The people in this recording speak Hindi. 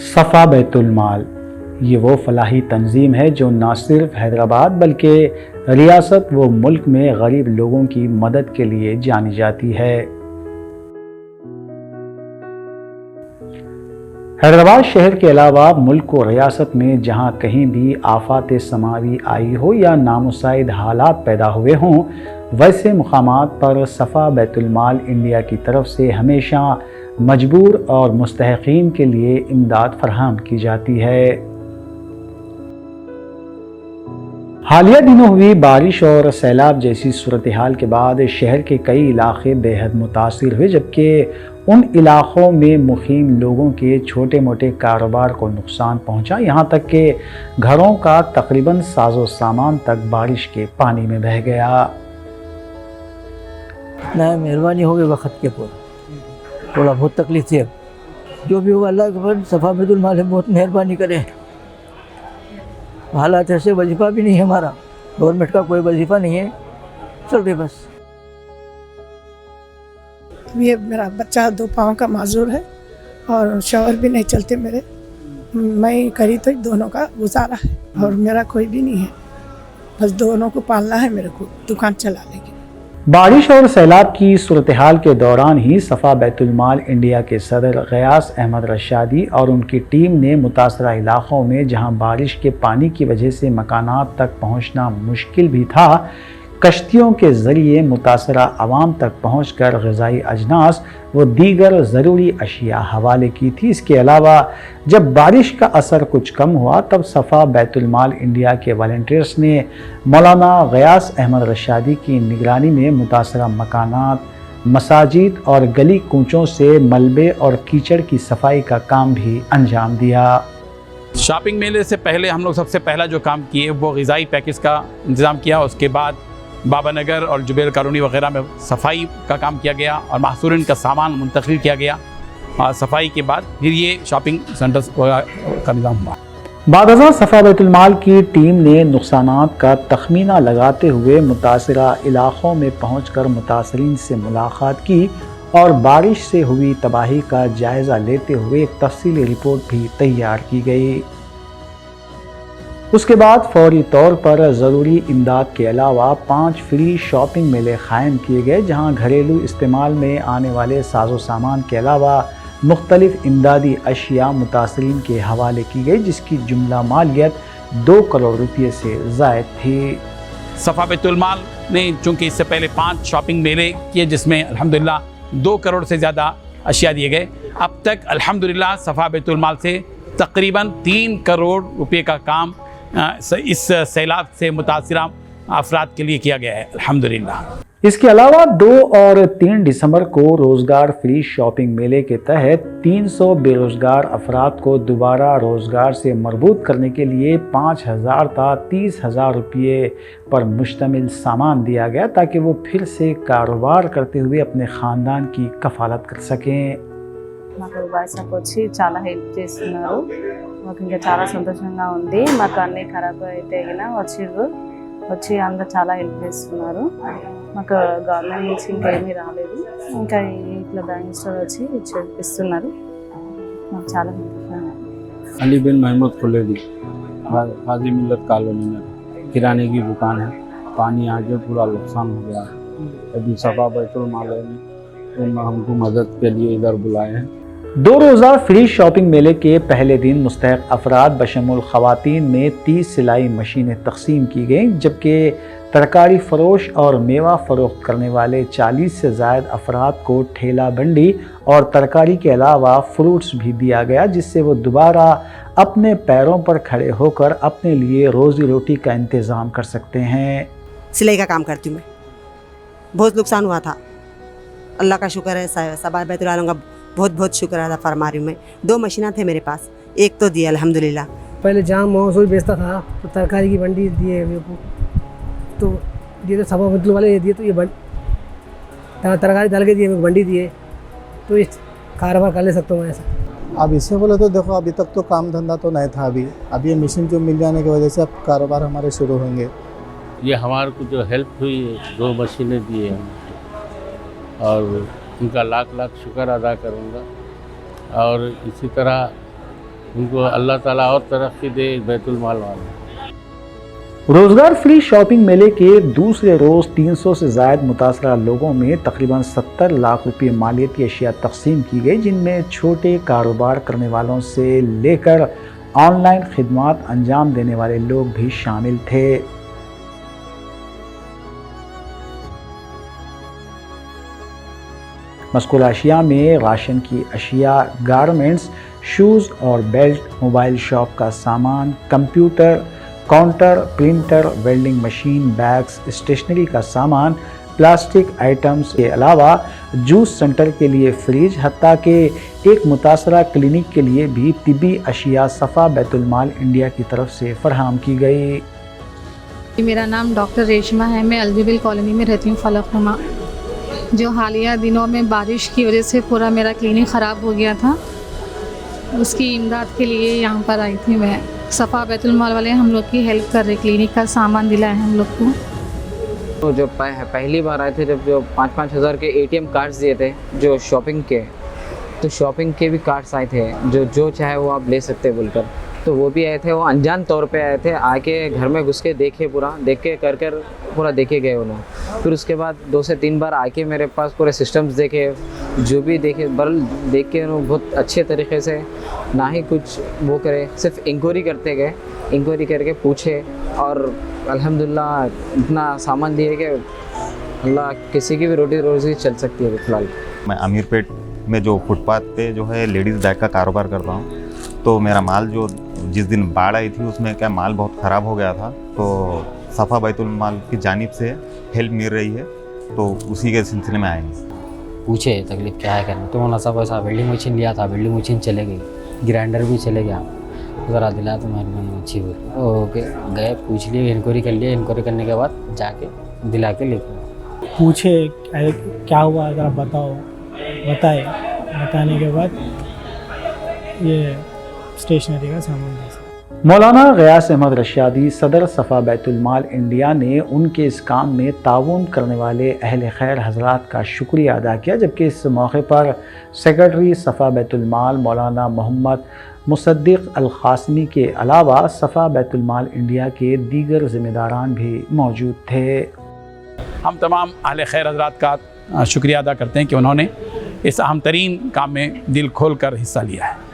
सफ़ा बैतुल माल ये वो फलाही तंजीम है जो न सिर्फ हैदराबाद बल्कि रियासत व मुल्क में गरीब लोगों की मदद के लिए जानी जाती है। हैदराबाद शहर के अलावा मुल्क व रियासत में जहाँ कहीं भी आफात समावी आई हो या नामुसाइद हालात पैदा हुए हों, वैसे मुकामात पर सफ़ा बैतुल माल इंडिया की तरफ से हमेशा मजबूर और मुस्तहक़ीन के लिए इमदाद फराहम की जाती है। हालिया दिनों हुई बारिश और सैलाब जैसी सूरत हाल के बाद शहर के कई इलाके बेहद मुतासिर हुए, जबकि उन इलाक़ों में मुक़ीम लोगों के छोटे मोटे कारोबार को नुकसान पहुंचा। यहाँ तक कि घरों का तकरीबन साजो सामान तक बारिश के पानी में बह गया। ना मेहरबानी होगी वक्त के ऊपर, थोड़ा बहुत तकलीफ थी। जो भी होगा अल्लाह के फजल, सफ़ा बैतुल माल बहुत मेहरबानी करे। हालात ऐसे, वजीफ़ा भी नहीं है हमारा, गवर्नमेंट का कोई वजीफ़ा नहीं है, चल रही बस। ये मेरा बच्चा 2 पाँव का माजूर है और शौहर भी नहीं चलते मेरे, मैं करी तो दोनों का गुजारा है और मेरा कोई भी नहीं है, बस दोनों को पालना है मेरे को, दुकान चलाने की। बारिश और सैलाब की सूरत हाल के दौरान ही सफ़ा बैतुल माल इंडिया के सदर गयास अहमद रशादी और उनकी टीम ने मुतासरा इलाक़ों में जहां बारिश के पानी की वजह से मकानात तक पहुंचना मुश्किल भी था, कश्तियों के ज़रिए मुतासरा आवाम तक पहुंचकर ग़िज़ाई अजनास व दीगर ज़रूरी अशिया हवाले की थी। इसके अलावा जब बारिश का असर कुछ कम हुआ तब सफ़ा बैतुल माल इंडिया के वॉलंटियर्स ने मौलाना गयास अहमद रशादी की निगरानी में मुतासरा मकानात, मसाजिद और गली कूचों से मलबे और कीचड़ की सफाई का काम भी अंजाम दिया। शॉपिंग मेले से पहले हम लोग सबसे पहला जो काम किए वो ग़िज़ाई पैकेज का इंतज़ाम किया। उसके बाद बाबा नगर और जुबैर कॉलोनी वगैरह में सफाई का काम किया गया और महसूरिन का सामान मुंतकिल किया गया। और सफाई के बाद फिर ये शॉपिंग सेंटर्स का निज़ाम हुआ। बादशाह सफ़ा बैतुल माल की टीम ने नुकसानात का तखमीना लगाते हुए मुतासरा इलाक़ों में पहुंचकर मुतासरीन से मुलाकात की और बारिश से हुई तबाही का जायज़ा लेते हुए एक तफसीली रिपोर्ट भी तैयार की गई। उसके बाद फौरी तौर पर ज़रूरी इमदाद के अलावा 5 फ्री शॉपिंग मेले क़ायम किए गए, जहां घरेलू इस्तेमाल में आने वाले साजो सामान के अलावा मुख्तलिफ इमदादी अशिया मुतासरीन के हवाले की गई, जिसकी जुमला मालियत 2 करोड़ रुपये से ज़ायद थी। सफ़ा बैतुल माल ने चूँकि इससे पहले 5 शॉपिंग मेले किए जिसमें अल्हम्दुलिल्लाह 2 करोड़ से ज़्यादा अशिया दिए गए। अब तक अल्हम्दुलिल्लाह सफ़ा बैतुल माल से तकरीबन 3 करोड़ रुपये का काम इस सैलाब से मुतासिरा अफराद के लिए किया गया है अल्हम्दुलिल्लाह। इसके अलावा 2 और 3 दिसंबर को रोज़गार फ्री शॉपिंग मेले के तहत 300 बेरोज़गार अफराद को दोबारा रोज़गार से मरबूत करने के लिए 5,000 था 30,000 रुपये पर मुश्तमिल सामान दिया गया, ताकि वो फिर से कारोबार करते हुए अपने ख़ानदान की कफ़ालत कर सकें। మాకు బాయ్సాకు వచ్చి చాలా హెల్ప్ చేస్తున్నారు, మాకు ఇంకా చాలా సంతోషంగా ఉంది। మాకు అన్నీ ఖరాబ్ అయితే వచ్చి అందరూ చాలా హెల్ప్ చేస్తున్నారు। మాకు గవర్నమెంట్ నుంచి ఇంకా ఏమీ రాలేదు, ఇంకా ఇట్లా బ్యాంక్ స్టోర్ వచ్చి ఇస్తున్నారు, మాకు చాలా సంతోషంగా ఉంది। अली बिन महमूद खुलेदी, हाजी मिल्लत कॉलोनी में किराने की दुकान है। पानी आके पूरा नुकसान हो गया। अभी सफ़ा बैतुल माल ने हमको मदद के लिए इधर बुलाए हैं। 2 रोज़ा फ्री शॉपिंग मेले के पहले दिन मुस्तहक़ अफराद बशमुल ख़वातीन में 30 सिलाई मशीनें तकसीम की गईं, जबकि तरकारी फ़रोश और मेवा फ़रोख्त करने वाले 40 से ज़ायद अफराद को ठेला बंडी और तरकारी के अलावा फ्रूट्स भी दिया गया, जिससे वो दोबारा अपने पैरों पर खड़े होकर अपने लिए रोज़ी रोटी का इंतज़ाम कर सकते हैं। सिलाई का काम करती हूँ मैं, बहुत नुकसान हुआ था, अल्लाह का शुक्र है, सफ़ा बैतुल आलम का बहुत बहुत शुक्र अदा फरमा रही हूँ मैं। 2 मशीना थे मेरे पास, एक तो दिया अल्हम्दुलिल्लाह। पहले जहाँ मौसू बेचता था तो तरकारी की मंडी दिए मेरे को, तो ये तो सफ़ा बैतुल वाले दिए, तो ये तरकारी डाल के दिए मेरे को, मंडी दिए, तो ये कारोबार कर ले सकता हूँ ऐसा। अब इससे बोले तो देखो, अभी तक तो काम धंधा तो नहीं था। अभी ये मशीन जो मिल जाने की वजह से अब कारोबार हमारे शुरू होंगे। ये हमारे को जो हेल्प हुई है 2 मशीनें दी है हमको, और उनका लाख लाख शुक्र अदा करूँगा। और इसी तरह उनको अल्लाह ताला और तरक्की दे बैतुल माल वाले। रोजगार फ्री शॉपिंग मेले के दूसरे रोज 300 से ज़ायद मुतासरा लोगों में तकरीबन 70 लाख रुपये मालियती अशिया तकसीम की गई, जिनमें छोटे कारोबार करने वालों से लेकर ऑनलाइन खिदमात अंजाम देने वाले लोग भी शामिल थे। मज़कूर अशिया में राशन की अशिया, गारमेंट्स, शूज़ और बेल्ट, मोबाइल शॉप का सामान, computer, counter, printer, welding machine, bags, stationery का सामान, प्लास्टिक आइटम्स के अलावा जूस सेंटर के लिए फ्रिज, हत्ता के एक मुतासरा क्लिनिक के लिए भी तिब्बी अशिया सफ़ा बैतुल माल इंडिया की तरफ से फराहम की गई। मेरा नाम डॉक्टर रेशमा है। मैं अल्जुबिल कॉलोनी में रहती हूँ, फलकनुमा। जो हालिया दिनों में बारिश की वजह से पूरा मेरा क्लिनिक ख़राब हो गया था, उसकी इमदाद के लिए यहाँ पर आई थी मैं। सफ़ा बैतुल माल वाले हम लोग की हेल्प कर रहे, क्लिनिक का सामान दिलाए हम लोग को। तो जब पहली बार आए थे, जब जो 5-5 हज़ार के ATM कार्ड्स दिए थे जो शॉपिंग के, तो शॉपिंग के भी कार्ड्स आए थे जो चाहे वो आप ले सकते बोलकर। तो वो भी आए थे, वो अनजान तौर पे आए थे, आके घर में घुस के देखे, पूरा देख के कर पूरा देखे गए उन्होंने। फिर उसके बाद 2 से 3 बार आके मेरे पास पूरे सिस्टम्स देखे, जो भी देखे बरल देख के उन्होंने बहुत अच्छे तरीके से, ना ही कुछ वो करे, सिर्फ इंक्वायरी करते गए, इंक्वायरी करके पूछे, और अल्हम्दुलिल्लाह इतना सामान दिए कि अल्लाह किसी की भी रोटी रोज़ी चल सकती है। फिलहाल मैं अमीरपेट में जो फुटपाथ पे जो है लेडीज़ बैग का कारोबार करता हूँ। तो मेरा माल जो जिस दिन बाढ़ आई थी उसमें क्या माल बहुत ख़राब हो गया था, तो सफ़ा बैतुल माल की जानिब से हेल्प मिल रही है, तो उसी के सिलसिले में आए हैं। पूछे तकलीफ क्या है करना, तो उन्होंने सब ऐसा वेल्डिंग मशीन लिया था, वेल्डिंग मशीन चले गई, ग्राइंडर भी चले गया, ज़रा दिला तो मेहरबानी अच्छी हुई। ओके गए, पूछ लिए, इंक्वायरी कर लिया, इंक्वायरी करने के बाद जाके दिला के लेके पूछे क्या हुआ ज़रा बताओ, बताए, बताने के बाद ये स्टेशनरी का सामान था। मौलाना गयास अहमद रशादी सदर सफ़ा बैतुल माल इंडिया ने उनके इस काम में ताउन करने वाले अहल खैर हजरात का शुक्रिया अदा किया, जबकि इस मौके पर सेक्रेटरी सफ़ा बैतुल माल मौलाना मोहम्मद मुसद्दिक अल क़ासिमी के अलावा सफ़ा बैतुल माल इंडिया के दीगर ज़िम्मेदारान भी मौजूद थे। हम तमाम अहले खैर हजरात का शुक्रिया अदा करते हैं कि उन्होंने इस अहम तरीन काम में दिल खोल कर हिस्सा लिया है।